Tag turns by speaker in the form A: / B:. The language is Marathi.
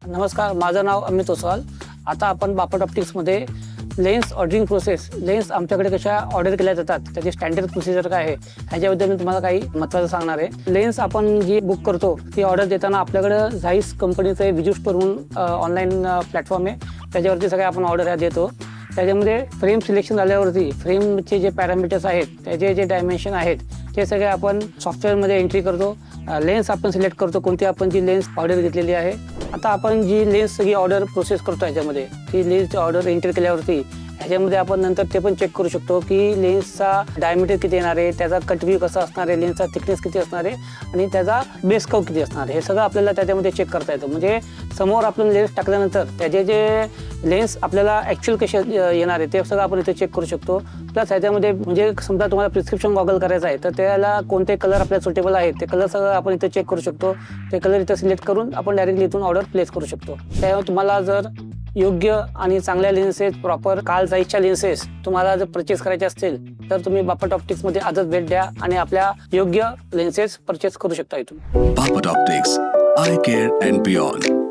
A: नमस्कार, माझं नाव अमित ओसवाल. आता आपण बापट ऑप्टिक्समध्ये लेन्स ऑर्डरिंग प्रोसेस, लेन्स आमच्याकडे कशा ऑर्डर केल्या जातात, त्याची स्टँडर्ड प्रोसिजर काय आहे ह्याच्याबद्दल मी तुम्हाला काही महत्त्वाचं सांगणार आहे. लेन्स आपण जी बुक करतो ती ऑर्डर देताना आपल्याकडं झाईस कंपनीचं विजू स्टोर म्हणून ऑनलाईन प्लॅटफॉर्म आहे, त्याच्यावरती सगळे आपण ऑर्डर ह्या देतो. त्याच्यामध्ये फ्रेम सिलेक्शन झाल्यावरती फ्रेमचे जे पॅरामीटर्स आहेत, त्याचे जे डायमेन्शन आहेत, ते सगळे आपण सॉफ्टवेअरमध्ये एंट्री करतो. लेन्स आपण सिलेक्ट करतो, कोणती आपण जी लेन्स ऑर्डर घेतलेली आहे. आता आपण जी लेन्स सगळी ऑर्डर प्रोसेस करतो ह्याच्यामध्ये, ती लेन्स ऑर्डर एंटर केल्यावरती ह्याच्यामध्ये आपण नंतर ते पण चेक करू शकतो की लेन्सचा डायमीटर किती येणार आहे, त्याचा कट व्ह्यू कसा असणार आहे, लेन्सचा थिकनेस किती असणार आहे आणि त्याचा बेस कर्व किती असणार आहे, हे सगळं आपल्याला त्याच्यामध्ये चेक करता येतं. म्हणजे समोर आपण लेन्स टाकल्यानंतर त्याचे जे लेन्स आपल्याला ॲक्च्युअल कसे येणार आहे ते सगळं आपण इथे चेक करू शकतो. प्लस ह्याच्यामध्ये म्हणजे समजा तुम्हाला प्रिस्क्रिप्शन गॉगल करायचं आहे तर त्याला कोणते कलर आपल्याला सुटेबल आहेत ते कलर सगळं आपण इथे चेक करू शकतो. ते कलर इथं सिलेक्ट करून आपण डायरेक्टली इथून ऑर्डर प्लेस करू शकतो. त्यामुळे तुम्हाला जर योग्य आणि चांगल्या लेन्सेस, प्रॉपर कार्ल झाईसच्या लेन्सेस तुम्हाला जर परचेस करायचे असतील तर तुम्ही बापट ऑप्टिक्समध्ये आजच भेट द्या आणि आपल्या योग्य लेन्सेस परचेस करू शकता इथून.
B: Bapat optics, I care and beyond.